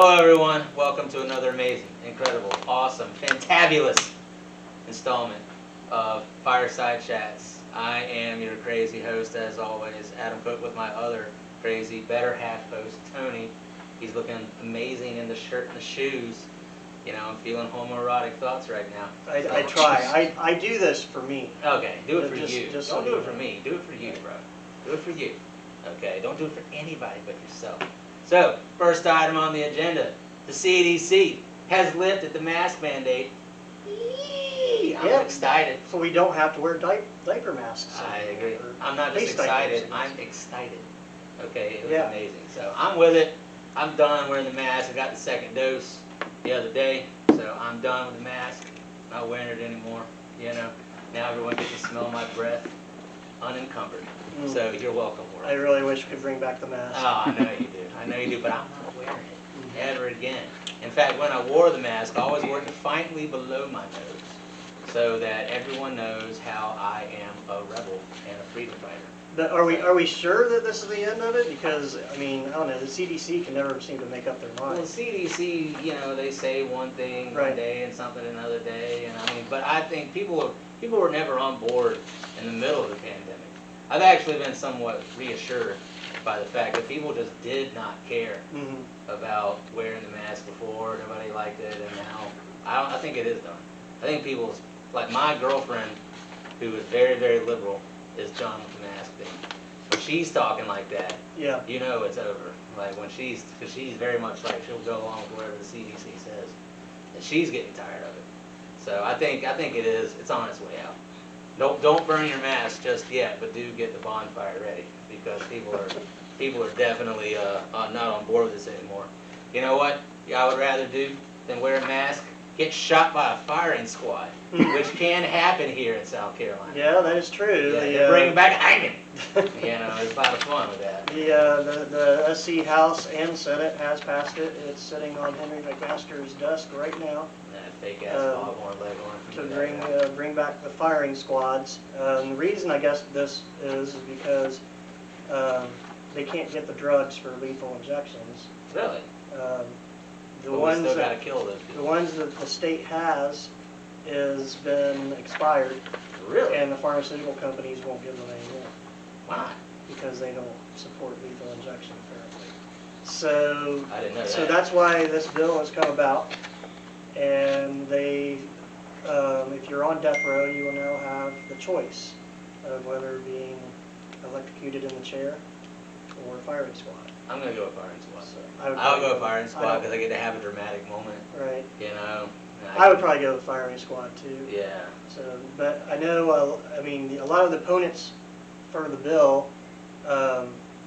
Hello everyone, welcome to another amazing, incredible, awesome, fantabulous installment of Fireside Chats. I am your crazy host as always, Adam Cook, with my other crazy, better half host, Tony. He's looking amazing in the shirt and the shoes. You know, I'm feeling homoerotic thoughts right now. I try. I do this for me. Okay, do it for Just- you. just Don't so do you it for know. me. Do it for you, bro. Do it for you. Okay, don't do it for anybody but yourself. So, first item on the agenda. The CDC has lifted the mask mandate. Yee! I'm Yeah. excited. So we don't have to wear diaper masks. I agree. or I'm not just face diapers. excited, I'm excited. Okay, it was Yeah. amazing. So I'm with it. I'm done wearing the mask. I got the second dose the other day, so I'm done with the mask. Not wearing it anymore. You know, now everyone gets to smell my breath unencumbered. Mm. So you're welcome, world. I really wish we could bring back the mask. Oh, I know you do. I know you do, but I'm not wearing it ever again. In fact, when I wore the mask, I always wore it defiantly below my nose, so that everyone knows how I am a rebel and a freedom fighter. But are we sure that this is the end of it? Because I mean, I don't know. The CDC can never seem to make up their Well, mind. CDC, you know, they say one thing one Right. day and something another day, and I mean, but I think people were never on board in the middle of the pandemic. I've actually been somewhat reassured by the fact that people just did not care Mhm. about wearing the mask before. Nobody liked it, and now I think it is done. I think people's, like my girlfriend, who is very, very liberal, is done with the mask thing. When she's talking like that, Yeah. you know it's over. Like when because she's very much like she'll go along with whatever the CDC says, and she's getting tired of it. So I think it is. It's on its way out. Don't burn your mask just yet, but do get the bonfire ready because people are definitely not on board with this anymore. You know what? I would rather do than wear a mask. Get shot by a firing squad, which can happen here in South Carolina. Yeah, that is true. Yeah, they bring back hanging. You know, there's a lot of fun with that. The SC House and Senate has passed it. It's sitting on Henry McMaster's desk right now That fake ass foghorn leghorn. to bring back the firing squads. The reason I guess this is because they can't get the drugs for lethal injections. Really? The But we ones still that gotta kill those people. the ones that the state has is been expired, Really? and the pharmaceutical companies won't give them anymore Why? because they don't support lethal injection apparently. So I didn't know that. so that's why this bill has come about, and they, if you're on death row, you will now have the choice of whether being electrocuted in the chair or firing squad. I'm gonna go with firing squad. So I'll go with firing squad because I get to have a dramatic moment. Right. You know. I would probably go with firing squad too. Yeah. So, but I know, I mean, a lot of the opponents for the bill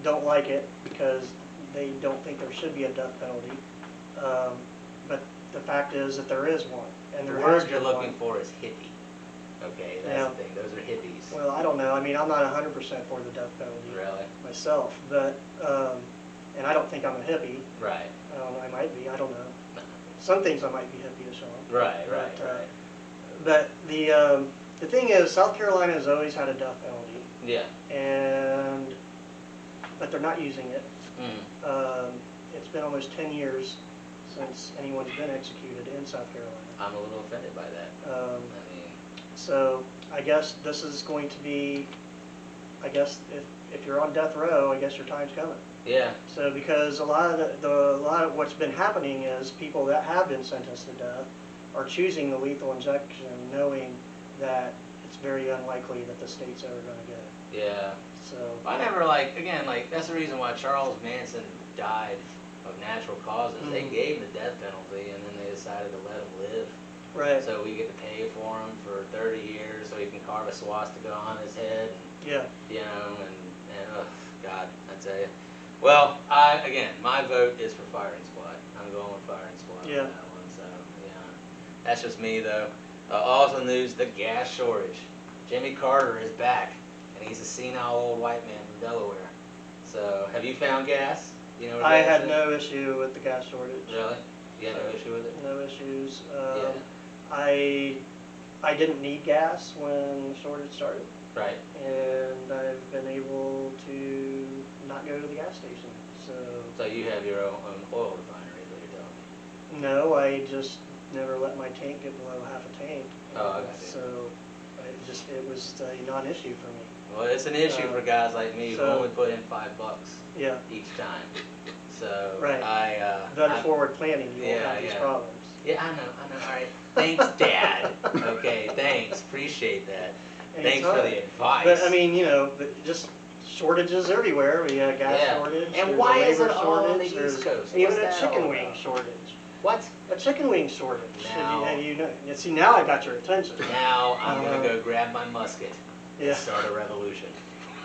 don't like it because they don't think there should be a death penalty. But the fact is that there is one, and The there word has you're been looking one. for is hippie. Okay, that's Yeah. the thing. Those are hippies. Well, I don't know. I mean, I'm not 100% for the death penalty Really? myself, but and I don't think I'm a hippie. Right. I might be. I don't know. Some things I might be hippie-ish on. Right. But the thing is, South Carolina has always had a death penalty, Yeah. but they're not using it. Mm. It's been almost 10 years since anyone's been executed in South Carolina. I'm a little offended by that. I mean, So I guess this is going to be, I guess if you're on death row, I guess your time's coming. yeah. So because a lot of what's been happening is people that have been sentenced to death are choosing the lethal injection, knowing that it's very unlikely that the state's ever going to get it. Yeah. So I never that's the reason why Charles Manson died of natural causes. They Mhm. gave him the death penalty and then they decided to let him live. right, So we get to pay for him for 30 years so he can carve a swastika on his head. yeah, You know, and oh, God, I tell you. Well, my vote is for firing squad. I'm going with firing squad Yeah. on that one. So, yeah. That's just me, though. Also news, the gas shortage. Jimmy Carter is back, and he's a senile old white man from Delaware. So, have you found gas? You know what I gas had is? no issue with the gas shortage. Really? You had no issue with it? No issues. Yeah. I didn't need gas when the shortage started, Right. and I've been able to not go to the gas station. So So you have your own oil refinery, is what you're telling No, I just never let my tank get below half a tank. Oh, I got you. So it was a non-issue for me. Well, it's an issue for guys like me who so- only put in $5 Yeah, each time. So Right. better I- forward planning, you won't Yeah, have these yeah. problems. Yeah, I know. All right. Thanks, Dad. Okay, thanks. Appreciate that. Thanks for the advice. But I mean, just shortages everywhere. We got gas Yeah. shortage. And there's why a is labor it all on the shortage, East there's Coast? Even What's a that all chicken wing about? shortage. What? A chicken wing shortage. Now- See, now I got your attention. Now I'm gonna go grab my musket and Yeah. start a revolution.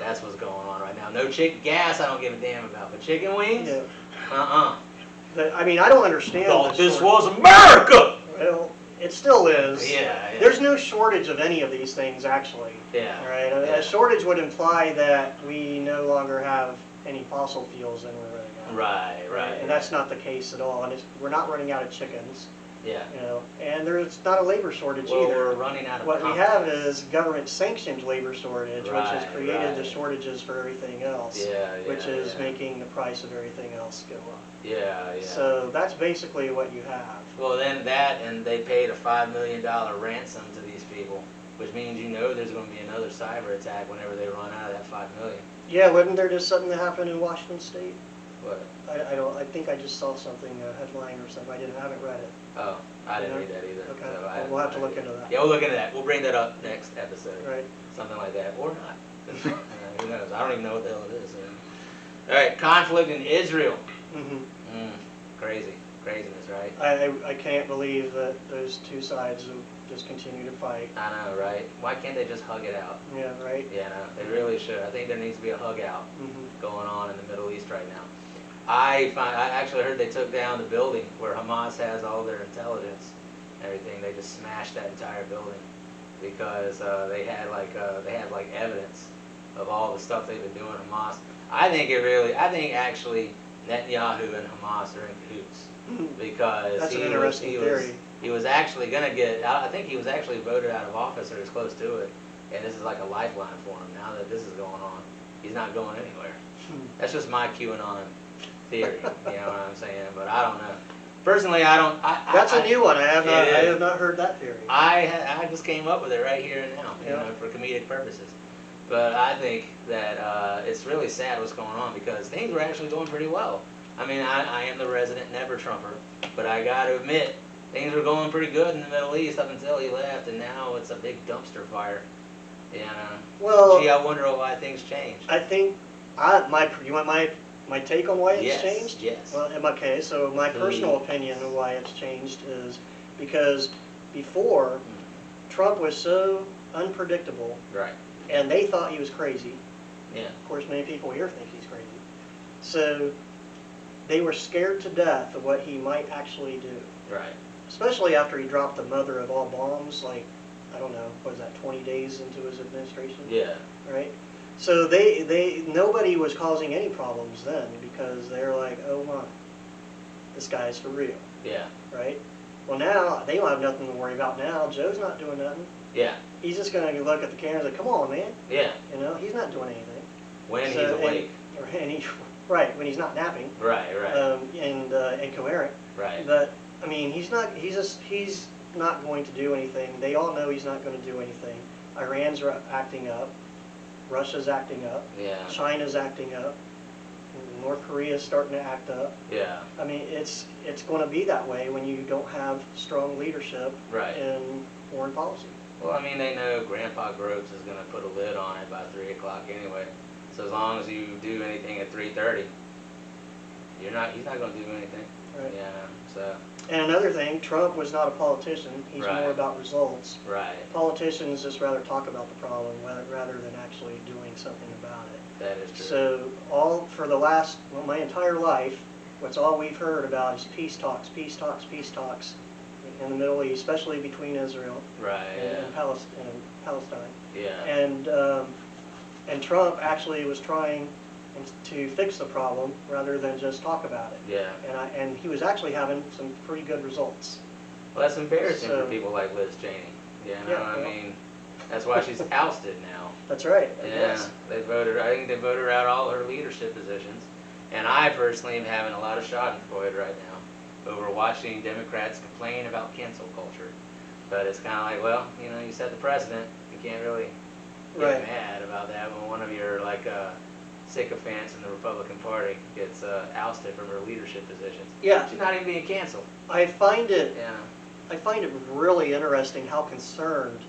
That's what's going on right now. No chicken gas, I don't give a damn about. But chicken wings? Yeah. Uh-uh. I mean, I don't understand. Thought the this shortage. was America! Well, it still is. Yeah. There's no shortage of any of these things, actually. Yeah. All right. Yeah. A shortage would imply that we no longer have any fossil fuels and we're running out. Right. And that's not the case at all. And we're not running out of chickens. Yeah. And there's not a labor shortage Well, either. we're running out of What we confidence. have is government-sanctioned labor shortage, which has Right, created the right. shortages for everything else, which is making the price of everything else go up. Yeah. So that's basically what you have. Well, then that, and they paid a $5 million ransom to these people, which means there's going to be another cyber attack whenever they run out of that $5 million. Yeah, wasn't there just something that happened in Washington State? What? I think I just saw something, a headline or something. I haven't read it. Oh, I didn't read that either. Okay, So well, we'll have to look into that. Yeah, we'll look into that. We'll bring that up next episode. Right. Something like that, or not. 'Cause, who knows? I don't even know what the hell it is. All right, conflict in Israel. Craziness, right? I can't believe that those two sides will just continue to fight. I know, right? Why can't they just hug it out? Yeah, right? Yeah, no, they really should. I think there needs to be a hug out Mm-hmm. going on in the Middle East right now. I actually heard they took down the building where Hamas has all their intelligence and everything. They just smashed that entire building because they had like evidence of all the stuff they've been doing to Hamas. I think actually Netanyahu and Hamas are in cahoots because That's an interesting theory. He was actually going to get, I think he was actually voted out of office or as close to it, and this is like a lifeline for him now that this is going on. He's not going anywhere. That's just my QAnon theory, you know what I'm saying? But I don't know. Personally, I don't. That's a new one. I have not heard that theory. I just came up with it right here and now, Yeah. for comedic purposes. But I think that it's really sad what's going on because things were actually going pretty well. I mean, I am the resident never-Trumper, but I got to admit, things were going pretty good in the Middle East up until he left, and now it's a big dumpster fire. Well, gee, I wonder why things changed. I think you want my take on why it's changed? Yes. Well, okay, so my personal opinion of why it's changed is because before, Trump was so unpredictable, Right. and they thought he was crazy. Yeah. Of course, many people here think he's crazy. So they were scared to death of what he might actually do. Right. Especially after he dropped the mother of all bombs, like, I don't know, what was that, 20 days into his administration? Yeah. Right? So nobody was causing any problems then because they're like, oh my, this guy's for real. Yeah. Right? Well, now they don't have nothing to worry about now. Joe's not doing nothing. Yeah. He's just going to look at the camera and say, come on, man. Yeah. He's not doing anything. When he's awake. Right, when he's not napping. Right. And coherent. Right. But, I mean, he's not going to do anything. They all know he's not going to do anything. Iran's acting up. Russia's acting up. Yeah. China's acting up. North Korea's starting to act up. Yeah. I mean, it's going to be that way when you don't have strong leadership in foreign policy. Well, I mean, they know Grandpa Groves is going to put a lid on it by 3 o'clock anyway. So as long as you do anything at 3:30, he's not going to do anything. Right. Yeah. So. And another thing, Trump was not a politician. He's more about results. Right. Politicians just rather talk about the problem rather than actually doing something about it. That is true. So for my entire life, what's all we've heard about is peace talks in the Middle East, especially between Israel and Palestine. Yeah. And Trump actually was trying to fix the problem rather than just talk about it. Yeah. And he was actually having some pretty good results. Well, that's embarrassing for people like Liz Cheney. I mean, that's why she's ousted now. That's right. Yeah. I think they voted her out all her leadership positions. And I personally am having a lot of schadenfreude right now. over watching Democrats complain about cancel culture. But it's kind of like, well, you know, you set the precedent. You can't really get mad about that when one of your sycophants in the Republican Party gets ousted from her leadership positions. Yeah. She's not even being canceled. I find it Yeah. really interesting how concerned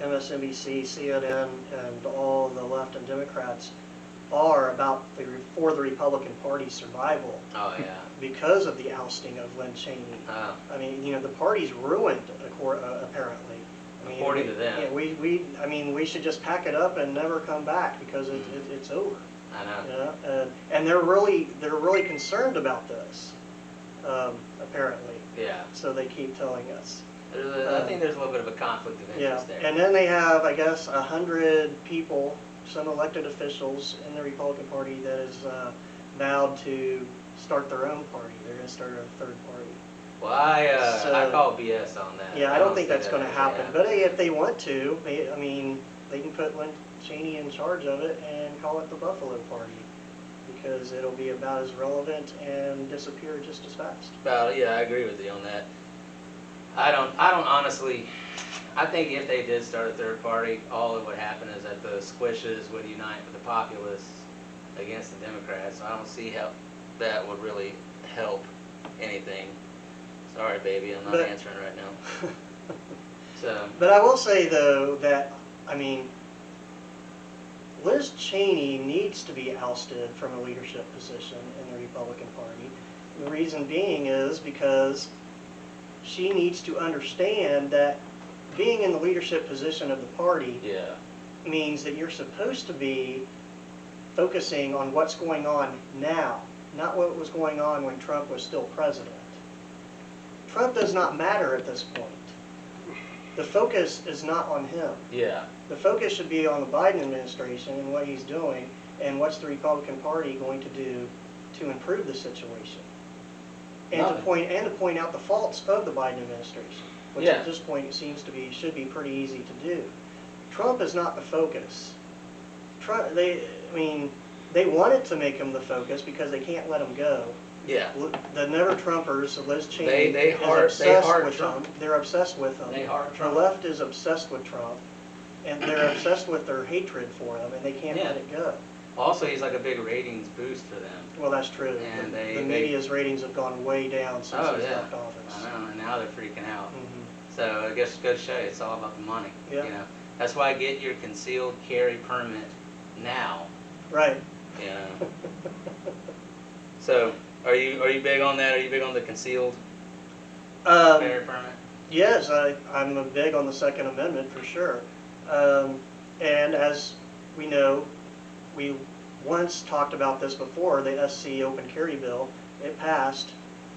MSNBC, CNN, and all the left and Democrats are about for the Republican Party's survival. Oh yeah. Because of the ousting of Lynn Cheney. Oh. I mean, you know, the party's ruined, apparently. I mean, according to them. Yeah, we should just pack it up and never come back because it's over. I know. You know? And they're really concerned about this, apparently. Yeah. So they keep telling us. I think there's a little bit of a conflict of interest there. And then they have, I guess, 100 people, some elected officials in the Republican Party that is vowed to start their own party. They're going to start a third party. Well, I call BS on that. Yeah, I don't think that's going to happen. Yeah. But hey, if they want to, I mean, they can put Lynn Cheney in charge of it and call it the Buffalo Party, because it'll be about as relevant and disappear just as fast. Well, yeah, I agree with you on that. I don't honestly. I think if they did start a third party, all that would happen is that the squishes would unite with the populists against the Democrats. So I don't see how that would really help anything. Sorry, baby, I'm not answering right now. So. But I will say though that, I mean, Liz Cheney needs to be ousted from a leadership position in the Republican Party. The reason being is because she needs to understand that being in the leadership position of the party means that you're supposed to be focusing on what's going on now, not what was going on when Trump was still president. Trump does not matter at this point. The focus is not on him. Yeah. The focus should be on the Biden administration and what he's doing and what's the Republican Party going to do to improve the situation. And to point out the faults of the Biden administration, which at this point it seems to be should be pretty easy to do. Trump is not the focus. They wanted to make him the focus because they can't let him go. Yeah. The Never-Trumpers, Liz Cheney, they obsessed with Trump. him. They're obsessed with him. They heart Trump. The left is obsessed with Trump, and they're obsessed with their hatred for him, and they can't let it go. Also, he's like a big ratings boost for them. Well, that's true. And the media's ratings have gone way down since he's left office. I know, and now they're freaking out. Mm-hmm. So I guess it's good to show you it's all about the money. Yeah. You know, that's why I get your concealed carry permit now. Right. You know. So, are you big on that? Are you big on the concealed carry permit? Yes, I'm big on the Second Amendment for sure. And as we know, we once talked about this before, the SC open carry bill. It passed.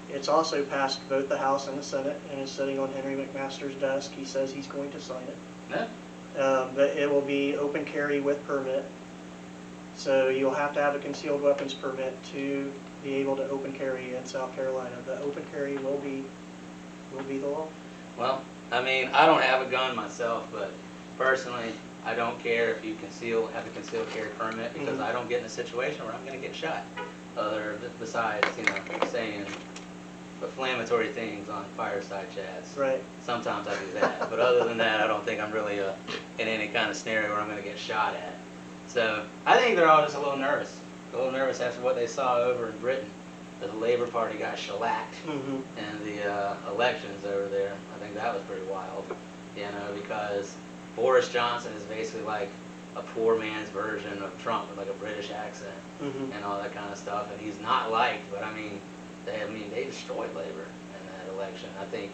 It's also passed both the House and the Senate, and is sitting on Henry McMaster's desk. He says he's going to sign it. Yeah. But it will be open carry with permit. So you'll have to have a concealed weapons permit to be able to open carry in South Carolina. The open carry will be the law. Well, I mean, I don't have a gun myself, but personally, I don't care if you have a concealed carry permit, because I don't get in a situation where I'm going to get shot. Besides, saying inflammatory things on Fireside chats. Right. Sometimes I do that, but other than that, I don't think I'm really in any kind of scenario where I'm going to get shot at. So I think they're all just a little nervous after what they saw over in Britain. The Labour Party got shellacked in the elections over there. I think that was pretty wild, because Boris Johnson is basically like a poor man's version of Trump with like a British accent and all that kind of stuff, and he's not liked. But they destroyed Labour in that election. I think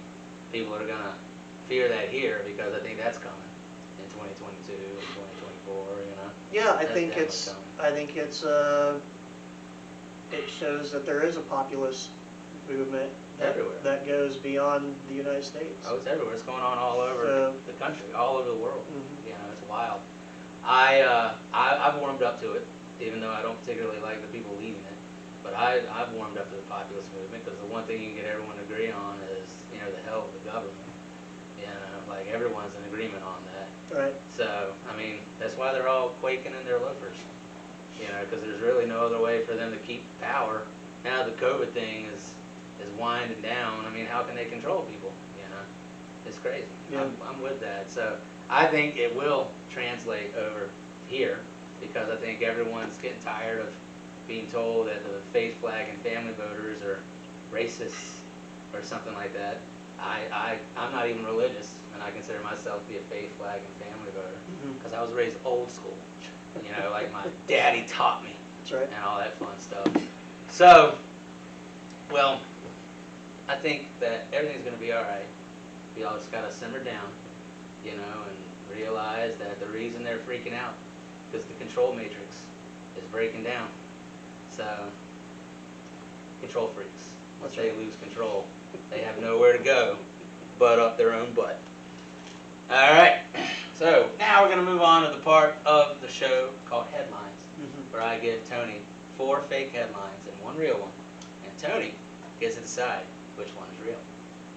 people are gonna fear that here, because I think that's coming in 2022 and 2024. Yeah, I That's think definitely it's it shows that there is a populist movement that goes beyond the United States. Oh, it's everywhere. It's going on all over the country, all over the world. It's wild. I've warmed up to it, even though I don't particularly like the people leading it. But I've warmed up to the populist movement, because the one thing you can get everyone to agree on is, the hell of the government. Like everyone's in agreement on that. Right. So, that's why they're all quaking in their loafers. Because there's really no other way for them to keep power. Now the COVID thing is is winding down, I mean, how can they control people? You know, it's crazy. Yeah. I'm with that. So I think it will translate over here because I think everyone's getting tired of being told that the faith flag and family voters are racists or something like that. I'm not even religious, and I consider myself to be a faith flag and family voter because I was raised old school. You know, like my daddy taught me. That's right. And all that fun stuff. So, well, I think that everything's going to be all right. We all just got to simmer down, you know, and realize that the reason they're freaking out is the control matrix is breaking down. So, control freaks. Once they lose control, they have nowhere to go but up their own butt. All right. So, now we're going to move on to the part of the show called Headlines, where I give Tony 4 fake headlines and 1 real one. And Tony gets to decide which one is real.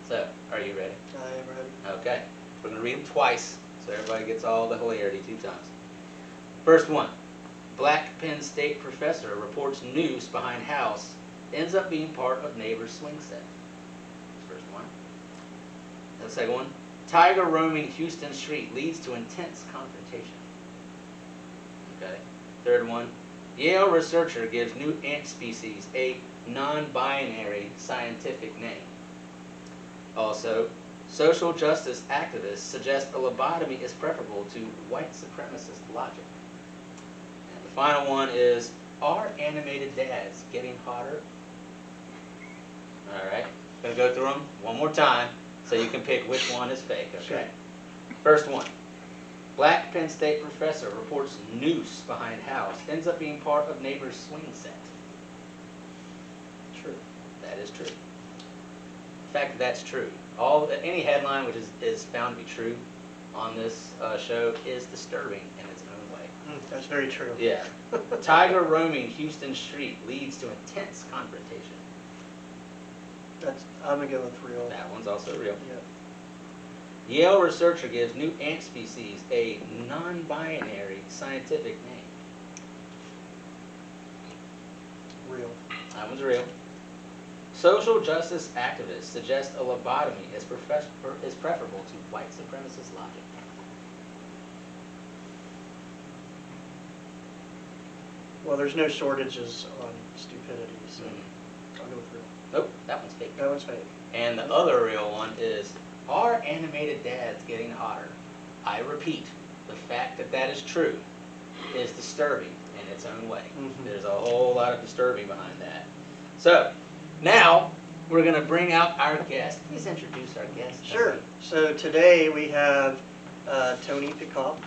So, are you ready? I am ready. Okay. We're going to read them twice, so everybody gets all the hilarity 2 times. First one. Black Penn State professor reports noose behind house ends up being part of neighbor's swing set. First one. The second one. Tiger roaming Houston street leads to intense confrontation. Okay. Third one. Yale researcher gives new ant species a non-binary scientific name. Also, social justice activists suggest a lobotomy is preferable to white supremacist logic. And the final one is, are animated dads getting hotter? All right. Gonna go through them one more time so you can pick which one is fake, okay? First one. Black Penn State professor reports noose behind house ends up being part of neighbor's swing set. True. That is true. The fact that that's true. Any headline which is found to be true on this show is disturbing in its own way. That's very true. Yeah. Tiger roaming Houston street leads to intense confrontation. I'm gonna go with real. That one's also real. Yeah. Yale researcher gives new ant species a non-binary scientific name. Real. That one's real. Social justice activists suggest a lobotomy is preferable to white supremacist logic. Well, there's no shortages on stupidity, so I'll go with real. Nope, that one's fake. That one's fake. And the other real one is, are animated dads getting hotter? I repeat, the fact that that is true is disturbing in its own way. There's a whole lot of disturbing behind that. So, now we're going to bring out our guest. Please introduce our guest. Sure. So today we have Tony Pichoff.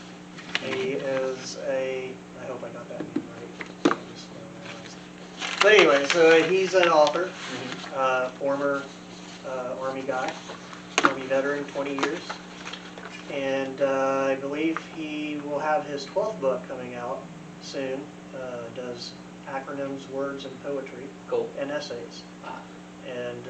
He is I hope I got that name right. But anyway, so he's an author, former Army guy, Army veteran, 20 years. And I believe he will have his 12th book coming out soon. Does acronyms, words, and poetry. Cool. And essays. Wow. And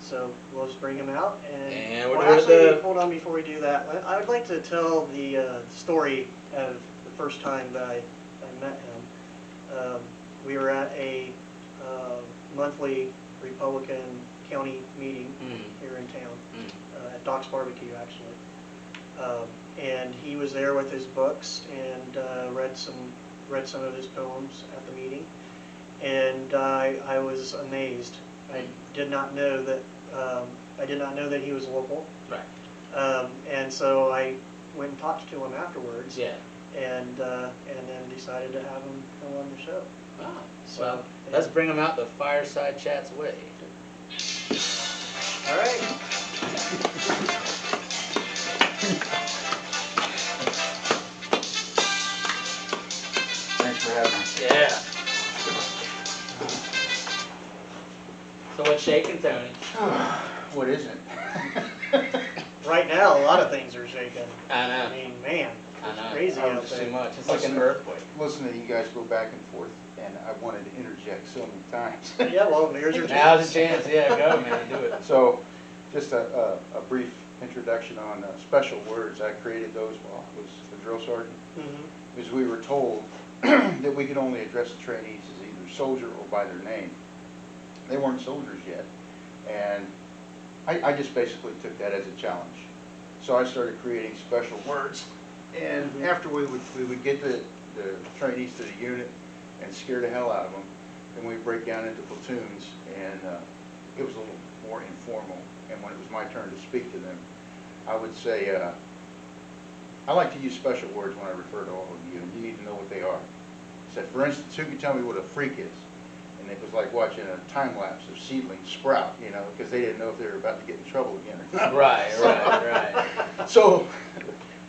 so we'll just bring him out. And we're well, doing actually, hold on before we do that. I would like to tell the story of the first time that I met him. We were at a monthly Republican county meeting here in town, at Doc's Barbecue, actually. And he was there with his books and read some of his poems at the meeting. And I was amazed. I did not know that he was local. Right. And so I went and talked to him afterwards. Yeah. And then decided to have him come on the show. Wow. So, well, let's bring him out the Fireside Chat's way. All right. Thanks for having me. Yeah. So what's shaking, Tony? What isn't? Right now, a lot of things are shaking. I know. I mean, man, I it's know. crazy I out was Too there. much. It's like an earthquake. Listen to you guys go back and forth, and I wanted to interject so many times. Yeah, well, here's your Now's chance. the chance. Yeah, go, man. Do it. So, just a brief introduction on special words. I created those while I was a drill sergeant, because we were told that we could only address the trainees as either soldier or by their name. They weren't soldiers yet. And I just basically took that as a challenge. So I started creating special words. And after we would get the trainees to the unit and scare the hell out of them, then we'd break down into platoons, and it was a little more informal. And when it was my turn to speak to them, I would say, I like to use special words when I refer to all of you, and you need to know what they are. I said, for instance, who can tell me what a freak is? And it was like watching a time lapse of seedlings sprout, you know, because they didn't know if they were about to get in trouble again or not. Right. So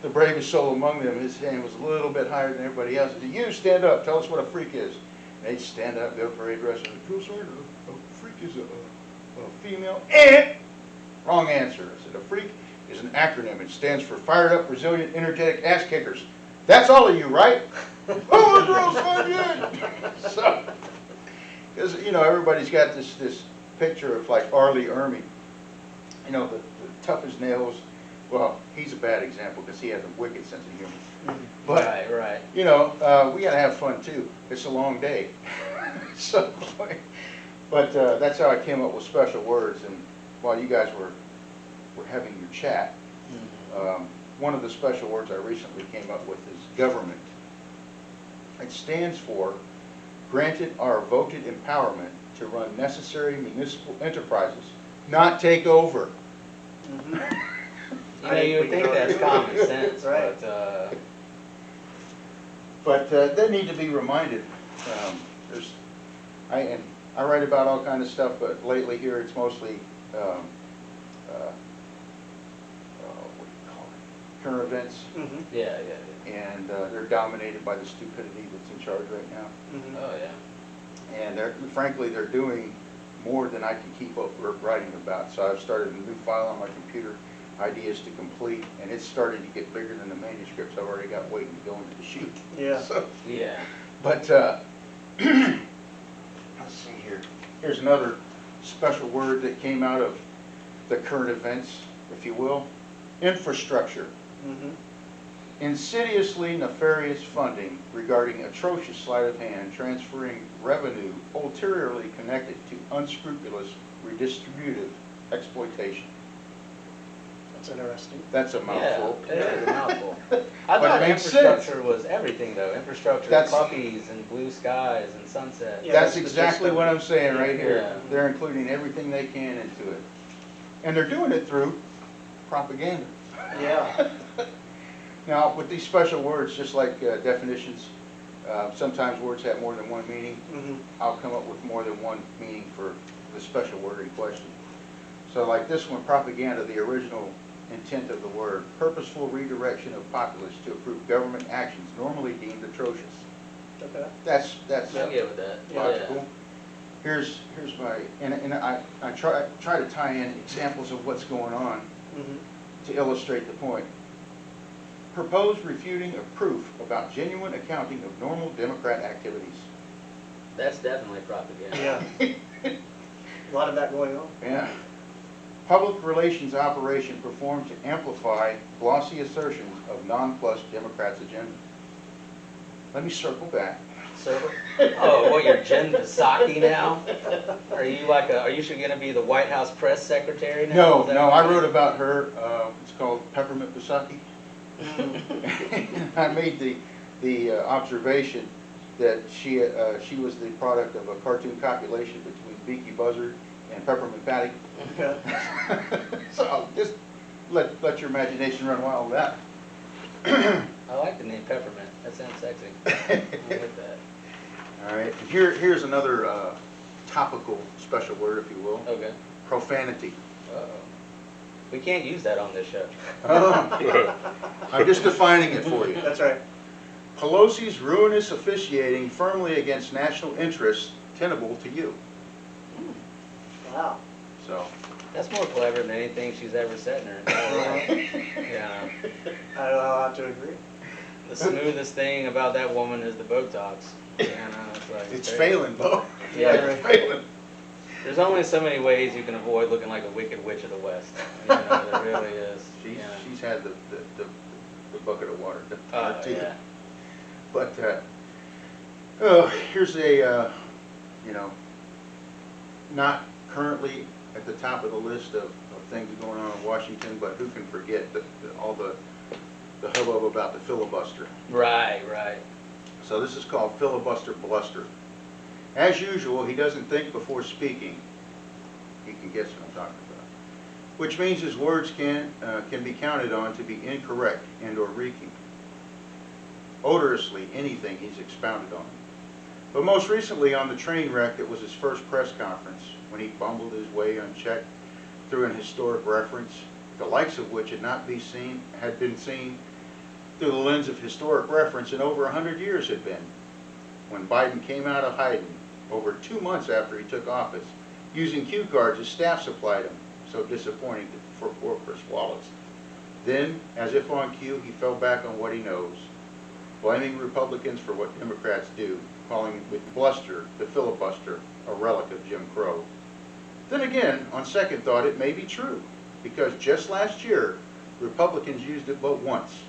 the bravest soul among them, his hand was a little bit higher than everybody else's. You stand up, tell us what a freak is. And they'd stand up, go parade dress, and drill sergeant, a freak is a female. Wrong answer. I said, a freak is an acronym. It stands for fired up, resilient, energetic ass kickers. That's all of you, right? Oh, drill sergeant! So, because, you know, everybody's got this picture of like Arlie Ermy. You know, the tough as nails. Well, he's a bad example because he has a wicked sense of humor. But, Right. you know, we got to have fun too. It's a long day. So, but that's how I came up with special words. And while you guys were having your chat, one of the special words I recently came up with is government. It stands for granted our voted empowerment to run necessary municipal enterprises, not take over. You know, you would think that's common sense, Right. but They need to be reminded. I write about all kind of stuff, but lately here it's mostly what do you call it? Current events, yeah. and they're dominated by the stupidity that's in charge right now. Oh yeah. And frankly, they're doing more than I can keep up writing about. So I've started a new file on my computer, ideas to complete, and it's starting to get bigger than the manuscripts I've already got waiting to go into the chute. Yeah. So, Yeah. but let's see here. Here's another special word that came out of the current events, if you will. Infrastructure. Insidiously nefarious funding regarding atrocious sleight of hand, transferring revenue ulteriorly connected to unscrupulous redistributive exploitation. That's interesting. That's a mouthful. Yeah, it is a mouthful. I But thought it makes infrastructure sense. was everything, though. Infrastructure, That's- puppies and blue skies and sunsets. Yeah, That's that's exactly just what I'm saying right here. Yeah. They're including everything they can into it. And they're doing it through propaganda. Yeah. Now, with these special words, just like definitions, sometimes words have more than one meaning. I'll come up with more than one meaning for the special word in question. So like this one, propaganda, the original intent of the word, purposeful redirection of populace to approve government actions normally deemed atrocious. Okay. That's I'll get with that. logical. Here's my, and I try to tie in examples of what's going on to illustrate the point. Proposed refuting of proof about genuine accounting of normal Democrat activities. That's definitely propaganda. Yeah. A lot of that going on. Yeah. Public relations operation performed to amplify glossy assertions of nonplussed Democrats' agenda. Let me circle back. Server? Oh, what, you're Jen Psaki now? Are you like are you going to be the White House press secretary now? No, I wrote about her. It's called Peppermint Psaki. I made the observation that she was the product of a cartoon copulation between Beaky Buzzard and Peppermint Patty. Okay. So just let your imagination run wild with that. I like the name Peppermint. That sounds sexy. I like that. All right. Here's another topical special word, if you will. Okay. Profanity. Uh-oh. We can't use that on this show. I'm just defining it for you. That's right. Pelosi's ruinous officiating firmly against national interests tenable to you. Wow. So. That's more clever than anything she's ever said in her entire life. Yeah. I'll have to agree. The smoothest thing about that woman is the Botox. You know, it's like It's crazy. failing, though. Yeah. It's failing. There's only so many ways you can avoid looking like a wicked witch of the West. You know, there really is. She's had the bucket of water. Too. Yeah. But here's a not currently at the top of the list of things going on in Washington, but who can forget all the hubbub about the filibuster. Right, right. So this is called filibuster bluster. As usual, he doesn't think before speaking. You can guess what I'm talking about. Which means his words can be counted on to be incorrect and or reeking. Odorously, anything he's expounded on. But most recently on the train wreck that was his first press conference, when he bumbled his way unchecked through an historic reference, the likes of which had been seen through the lens of historic reference in over 100 years had been. When Biden came out of hiding over 2 months after he took office, using cue cards his staff supplied him, so disappointing for poor Chris Wallace. Then, as if on cue, he fell back on what he knows, blaming Republicans for what Democrats do, calling with bluster the filibuster a relic of Jim Crow. Then again, on second thought, it may be true, because just last year, Republicans used it but once,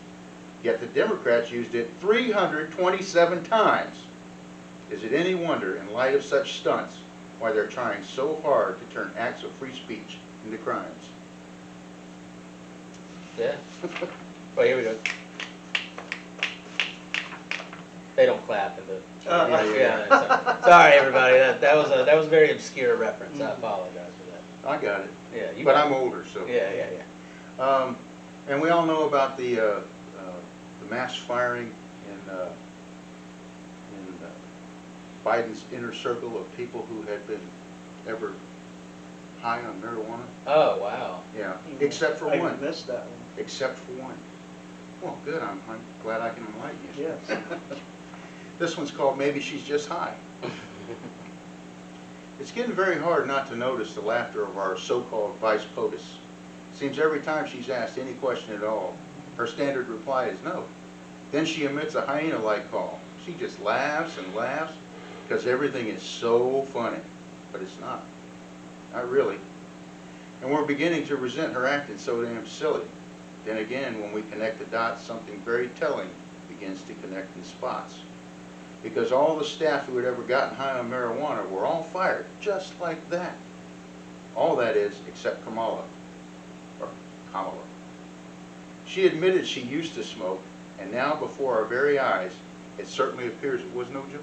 yet the Democrats used it 327 times. Is it any wonder, in light of such stunts, why they're trying so hard to turn acts of free speech into crimes? Yeah. Well, here we go. They don't clap in the. Yeah. Sorry, everybody. That was a very obscure reference. I apologize for that. I got it. Yeah. But I'm older, so. Yeah. And we all know about the mass firing in Biden's inner circle of people who had been ever high on marijuana. Oh, wow. Yeah, except for I one. missed that one. Except for one. Well, good. I'm glad I can enlighten you. Yes. This one's called Maybe She's Just High. It's getting very hard not to notice the laughter of our so-called Vice POTUS. Seems every time she's asked any question at all, her standard reply is no. Then she emits a hyena-like call. She just laughs and laughs because everything is so funny. But it's not. Not really. And we're beginning to resent her acting so damn silly. Then again, when we connect the dots, something very telling begins to connect in spots. Because all the staff who had ever gotten high on marijuana were all fired, just like that. All that is, except Kamala. Or Kamala. She admitted she used to smoke, and now before our very eyes, it certainly appears it was no joke.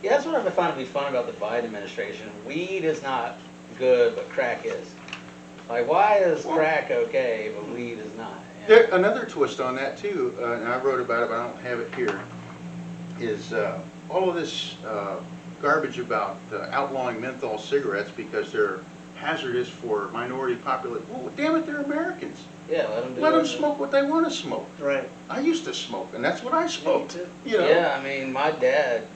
Yeah, that's what I find to be fun about the Biden administration. Weed is not good, but crack is. Like, why is crack okay, but weed is not? You know? Another twist on that, too, and I wrote about it, but I don't have it here, is all of this garbage about outlawing menthol cigarettes because they're hazardous for minority population. Well, damn it, they're Americans. Yeah, let them smoke what they want to smoke. Right. I used to smoke, and that's what I smoked. Me too. You know? Yeah, I mean, my dad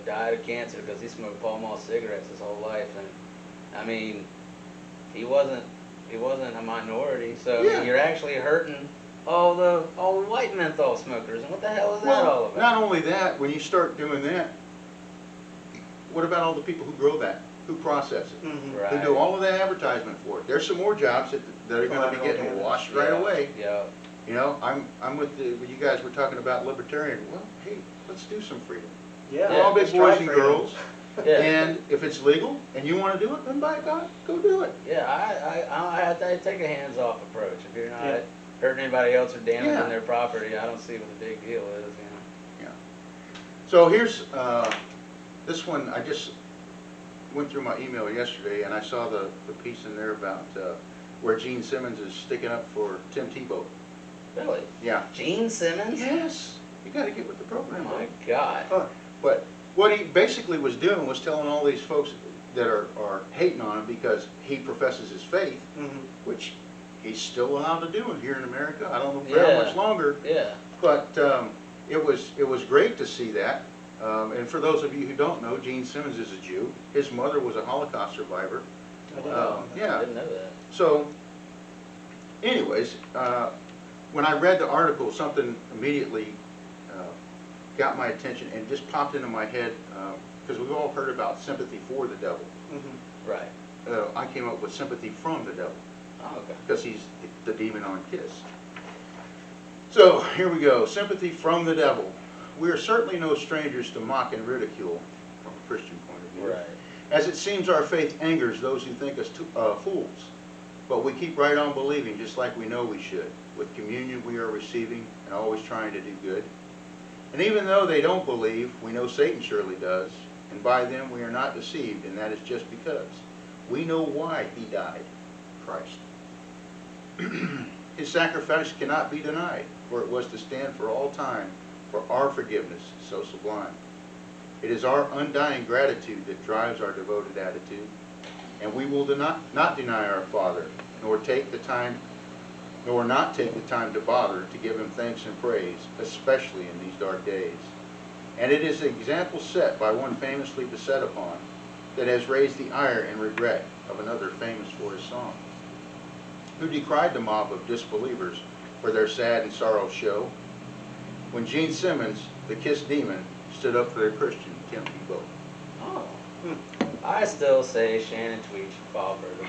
died of cancer because he smoked Pall Mall cigarettes his whole life, and I mean, he wasn't a minority, so Yeah. you're actually hurting all the white menthol smokers. And what the hell is that all about? Not only that, when you start doing that, what about all the people who grow that, who process it? Mm-hmm. Right. Who do all of that advertisement for it? There's some more jobs that are going to be getting washed right away. Yeah. You know, I'm with when you guys were talking about libertarian. Well, hey, let's do some freedom. Yeah. We're all big let's try boys and freedom. girls, Yeah. and if it's legal and you want to do it, then by God, go do it. Yeah, I take a hands-off approach. If you're not Yeah. hurting anybody else or damaging Yeah. their property, I don't see what the big deal is. You know. Yeah. So here's this one. I just went through my email yesterday, and I saw the piece in there about where Gene Simmons is sticking up for Tim Tebow. Really? Yeah. Gene Simmons? Yes. You got to get with the Oh program. my bud. God. Huh. But what he basically was doing was telling all these folks that are hating on him because he professes his faith, Mm-hmm. which he's still allowed to do here in America. I don't know for how much longer, Yeah. but it was great to see that. And for those of you who don't know, Gene Simmons is a Jew. His mother was a Holocaust survivor. I didn't know. I Yeah. didn't know that. So, anyways, when I read the article, something immediately got my attention and just popped into my head because we've all heard about sympathy for the devil. Mm-hmm. Right. I came up with sympathy from the devil Oh, okay. because he's the demon on Kiss. So here we go, sympathy from the devil. We are certainly no strangers to mock and ridicule from a Christian point of view. Right. As it seems our faith angers those who think us fools, but we keep right on believing just like we know we should. With communion we are receiving and always trying to do good. And even though they don't believe, we know Satan surely does, and by them we are not deceived, and that is just because we know why he died, Christ. His sacrifice cannot be denied, for it was to stand for all time for our forgiveness, so sublime. It is our undying gratitude that drives our devoted attitude, and we will not deny our Father, nor not take the time to bother to give him thanks and praise, especially in these dark days. And it is the example set by one famously beset upon that has raised the ire and regret of another famous for his song, who decried the mob of disbelievers for their sad and sorrow show, when Gene Simmons, the Kiss Demon, stood up for their Christian Tim Tebow. Oh. I still say Shannon Tweed should fall for the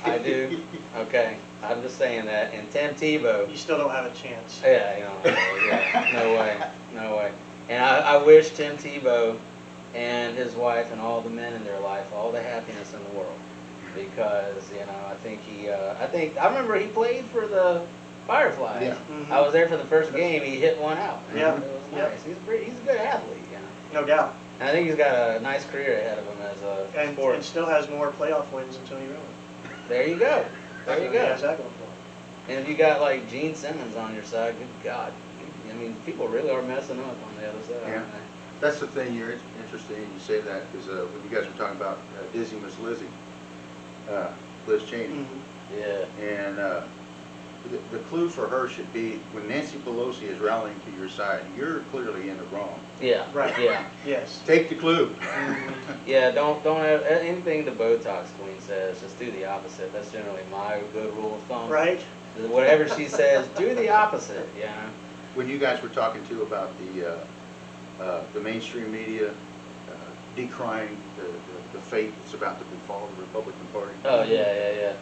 I do. Okay. I'm just saying that. And Tim Tebow. You still don't have a chance. Yeah, yeah, no way. No way. And I wish Tim Tebow and his wife and all the men in their life all the happiness in the world. Because, I think I remember he played for the Fireflies. Yeah. Mm-hmm. I was there for the first game. He hit one out. Yeah. It was nice. He's a good athlete. No doubt. And I think he's got a nice career ahead of him as a sport. And still has more playoff wins than Tony Romo. There you go. There you He has go. that going for him. And if you got like Gene Simmons on your side, good God. I mean, people really are messing up on the other side. Yeah. That's the thing, you're interesting, you say that, because when you guys were talking about Dizzy Miss Lizzie, Liz Cheney, Mm-hmm. Yeah. and the clue for her should be, when Nancy Pelosi is rallying to your side, you're clearly in the wrong. Yeah. Right. Yeah. Yes. Take the clue. Mm-hmm. Yeah. Don't have anything the Botox Queen says. Just do the opposite. That's generally my good rule of thumb. Right. Whatever she says, do the opposite. Yeah. When you guys were talking too about the mainstream media decrying the fate that's about to befall the Republican Party. Oh yeah.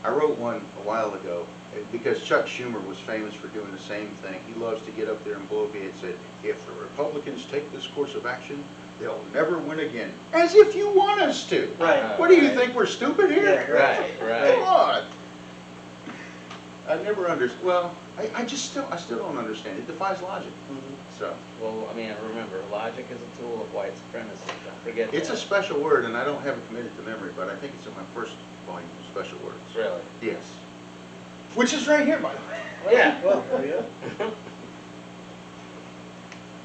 I wrote one a while ago because Chuck Schumer was famous for doing the same thing. He loves to get up there and bloviate and say, if the Republicans take this course of action, they'll never win again. As if you want us to. Right. What do you Right. think, we're stupid here? Yeah, Right. Come Right. on. I never understood. Well, I still don't understand. It defies logic. Mm-hmm. So Well, I mean, remember, logic is a tool of white supremacy. Don't forget it's that. a special word, and I don't have it committed to memory, but I think it's in my first volume of special words. Really? Yes. Which is right here, by the way. Yeah. Well, there you go.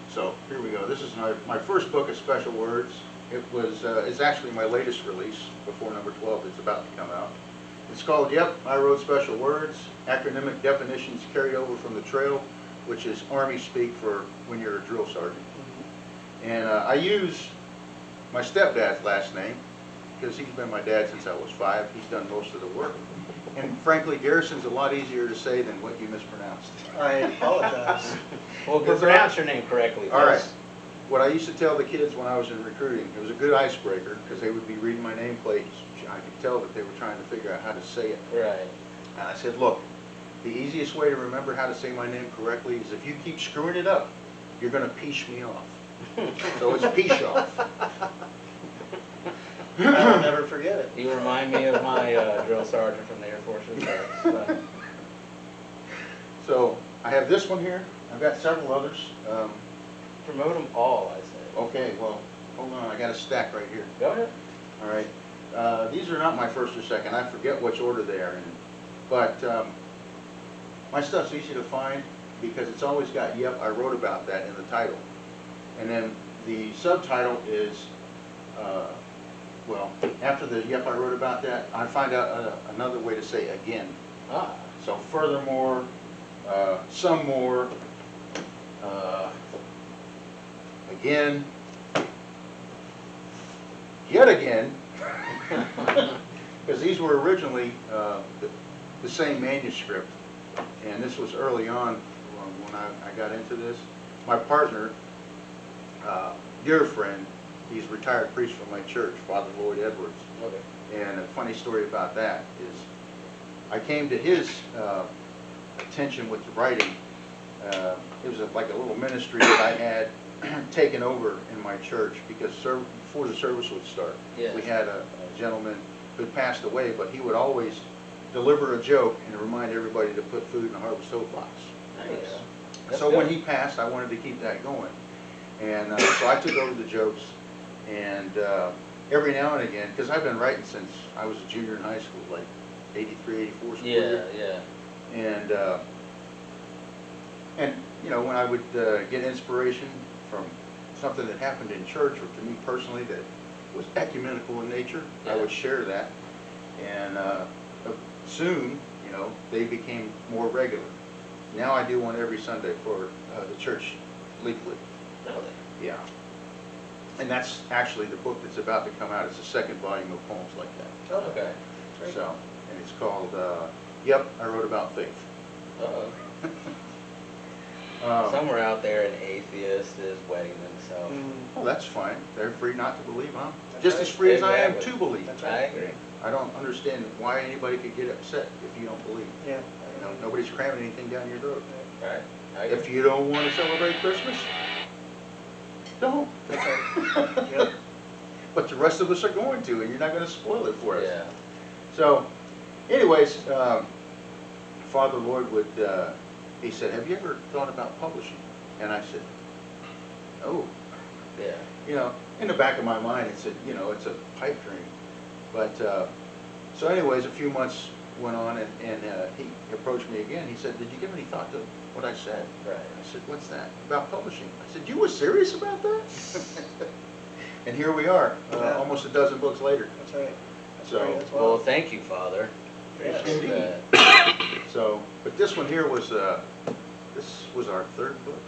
So here we go. This is my first book of special words. It's actually my latest release before number 12 that's about to come out. It's called Yep, I Wrote Special Words, Acronymic Definitions Carried Over from the Trail, which is Army speak for when you're a drill sergeant. Mm-hmm. And I use my stepdad's last name because he's been my dad since I was 5. He's done most of the work. And frankly, Garrison's a lot easier to say than what you mispronounced. I apologize. Well, pronounce your name correctly. All right. please. What I used to tell the kids when I was in recruiting, it was a good icebreaker because they would be reading my nameplate. I could tell that they were trying to figure out how to say it. Right. And I said, look, the easiest way to remember how to say my name correctly is if you keep screwing it up, you're going to piche me off. So it's Pichoff. I'll never forget it. You remind me of my drill sergeant from the Air Force Reserves. So I have this one here. I've got several others. Promote them all, I say. Okay, well, hold on. I got a stack right here. Go ahead. All right. These are not my first or second. I forget which order they are in. But my stuff's easy to find because it's always got, yep, I wrote about that in the title. And then the subtitle is, well, after the yep, I wrote about that, I find out another way to say again. Ah. So furthermore, some more, again, yet again, because these were originally the same manuscript, and this was early on when I got into this. My partner, dear friend, he's a retired priest from my church, Father Lloyd Edwards. Okay. And a funny story about that is I came to his attention with the writing. It was like a little ministry that I had taken over in my church because before the service would start, Yeah. we had a gentleman who passed away, but he would always deliver a joke and remind everybody to put food in the Harvest Hope box. Nice. That's So good. when he passed, I wanted to keep that going. And so I took over the jokes, and every now and again, because I've been writing since I was a junior in high school, like 83, 84 school year. Yeah. And you know, when I would get inspiration from something that happened in church or to me personally that was ecumenical in nature, I would share that. And soon, you know, they became more regular. Now I do one every Sunday for the church leaflet. Really? Yeah. And that's actually the book that's about to come out. It's the second volume of poems like that. Oh, Okay. very So, and it's called, Yep, I Wrote About Faith. Uh-oh. Um, Somewhere out there, an atheist is wetting themselves. Well, that's fine. They're free not to believe. I'm That's just right. as free as I am Exactly. to believe. That's I right. agree. I don't understand why anybody could get upset if you don't believe. Yeah. You know, nobody's cramming anything down your throat. Right. I agree. If you don't want to celebrate Christmas, don't. That's right. Yep. But the rest of us are going to, and you're not going to spoil it for us. Yeah. So, anyways, Father Lloyd would, he said, have you ever thought about publishing? And I said, no. Yeah. You know, in the back of my mind, it said, you know, it's a pipe dream. But, so anyways, a few months went on, and he approached me again. He said, did you give any thought to what I said? Right. I said, what's that? About publishing. I said, you were serious about that? And here we are, Yeah. almost a dozen books later. That's right. That's So, right. That's Well, well. thank you, Father. Yes. Appreciate Indeed. that. So, but this one here was, this was our third book.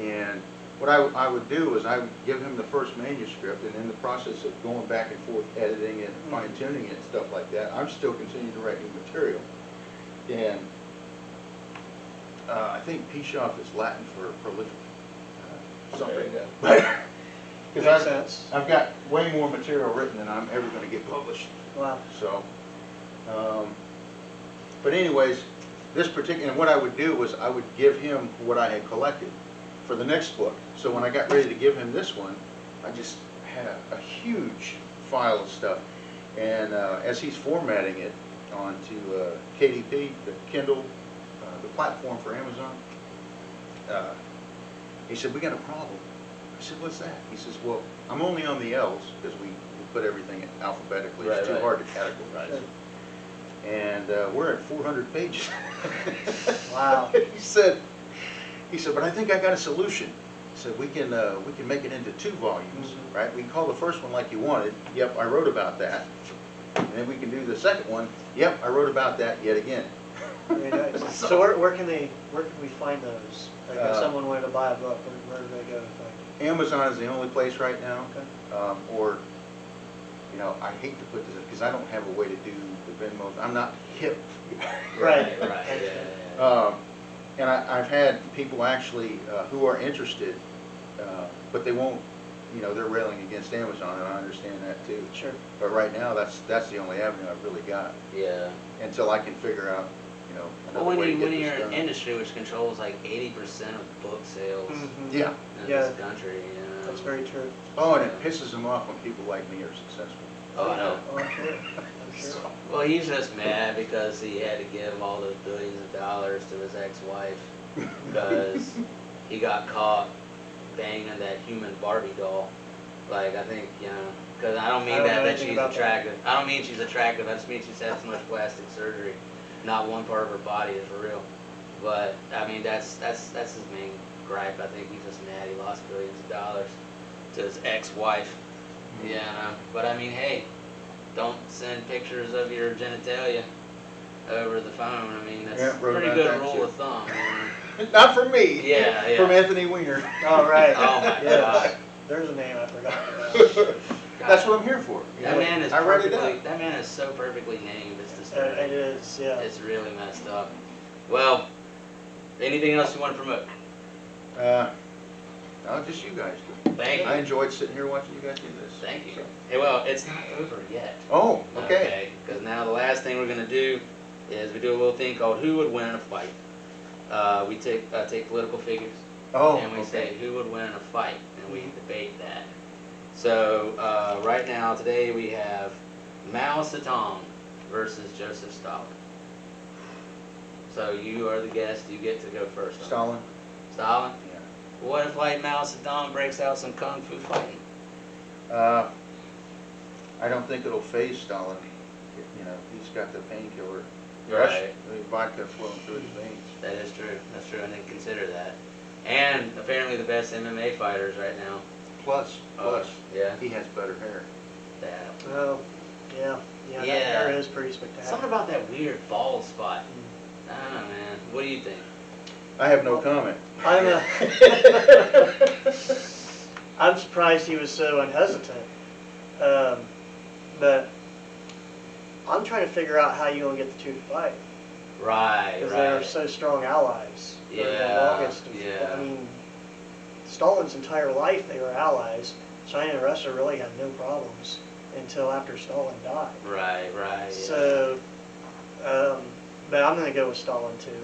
And what I would do is I would give him the first manuscript, and in the process of going back and forth, editing it, fine tuning it, and stuff like that, I'm still continuing to write new material. And I think Pichoff is Latin for prolific. There you go. Because Makes sense. I've got way more material written than I'm ever going to get published. Wow. So, but anyways, this particular, and what I would do was I would give him what I had collected for the next book. So when I got ready to give him this one, I just had a huge file of stuff. And as he's formatting it onto KDP, the Kindle, the platform for Amazon, he said, we got a problem. I said, what's that? He says, well, I'm only on the L's because we put everything alphabetically. It's too hard to categorize. Sure. And we're at 400 pages. Wow. He said, but I think I got a solution. He said, we can make it into 2 volumes, right? We can call the first one like you wanted. Yep, I wrote about that. And then we can do the second one. Yep, I wrote about that yet again. Very nice. So where can we find those? Like if someone wanted to buy a book, where do they go to find it? Amazon is the only place right now. Okay. Or, you know, I hate to put this because I don't have a way to do the Venmo. I'm not hip. Right. Right. Yeah. And I've had people actually who are interested, but they won't, you know, they're railing against Amazon, and I understand that too. Sure. But right now, that's the only avenue I've really got Yeah. until I can figure out, you know, Well, another way to get when this you're in done. industry which controls like 80% of book sales Yeah. in Yeah. this country, you know. That's very true. Oh, and it pisses them off when people like me are successful. Oh, I know. Oh, I'm sure. I'm sure. So, Well, he's just mad because he had to give all those billions of dollars to his ex-wife because he got caught banging that human Barbie doll. Like, I think, you know, because I don't mean I don't know that anything she's about that. attractive. I don't mean she's attractive. I just mean she's had so much plastic surgery. Not one part of her body is real. But, I mean, that's his main gripe. I think he's just mad he lost billions of dollars to his ex-wife. Yeah, I know. But, I mean, hey, don't send pictures of your genitalia over the phone. I mean, that's Yeah, a wrote pretty about good that rule too. of thumb. Not from me. Yeah, yeah. From Anthony Weiner. All right. Oh, my Yes. God. There's a name I forgot about. That's what I'm here for. you That know. man is I read it perfectly. out. That man is so perfectly named. It's It disturbing. is, yeah. It's really messed up. Well, anything else you want to promote? No, just you guys do. Thank you. I enjoyed sitting here watching you guys do this. Thank you. So. Hey, well, it's not over yet. Oh, okay. Because now the last thing we're gonna do is we do a little thing called Who Would Win in a Fight. We take political figures Oh, and we okay. say who would win in a fight, and we debate that. So right now, today we have Mao Zedong versus Joseph Stalin. So you are the guest. You get to go first. Stalin? Stalin? Yeah. What if like Mao Zedong breaks out some kung fu fighting? I don't think it'll phase Stalin. You know, he's got the painkiller. Right. The vodka flowing through his veins. That is true. That's true. I didn't consider that. And apparently the best MMA fighters right now. Plus, Yeah. he has better hair. That. Oh, yeah. That hair is pretty spectacular. Something about that weird bald spot. I don't know, man. What do you think? I have no comment. I'm surprised he was so unhesitant. But I'm trying to figure out how you're going to get the two to fight. Right, Because right. they're so strong allies. For the Yeah, longest. yeah. I mean, Stalin's entire life they were allies. China and Russia really had no problems until after Stalin died. Right, right. Yeah. So, but I'm going to go with Stalin too.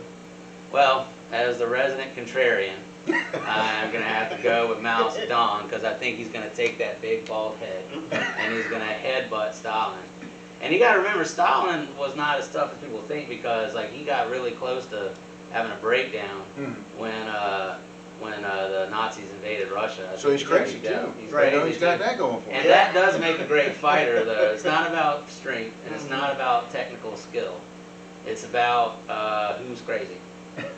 Well, as the resident contrarian, I'm going to have to go with Mao Zedong because I think he's going to take that big bald head and he's going to headbutt Stalin. And you got to remember, Stalin was not as tough as people think because like he got really close to having a breakdown when the Nazis invaded Russia. So he's crazy too. He's Right. crazy He's got too. that going for him. And that does make a great fighter, though. It's not about strength, and it's not about technical skill. It's about who's crazy.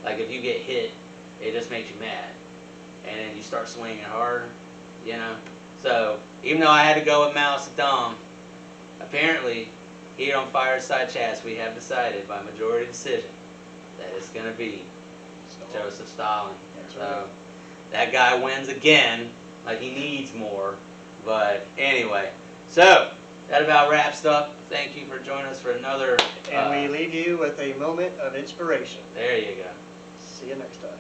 Like, if you get hit, it just makes you mad. And then you start swinging harder, you know? So, even though I had to go with Mao Zedong, apparently, here on Fireside Chats, we have decided by majority decision that it's going to be Joseph Stalin. That's So, that guy wins again. Like, he needs more. But anyway, so that about wraps up. Thank you for joining us for another. And we leave you with a moment of inspiration. There you go. See you next time.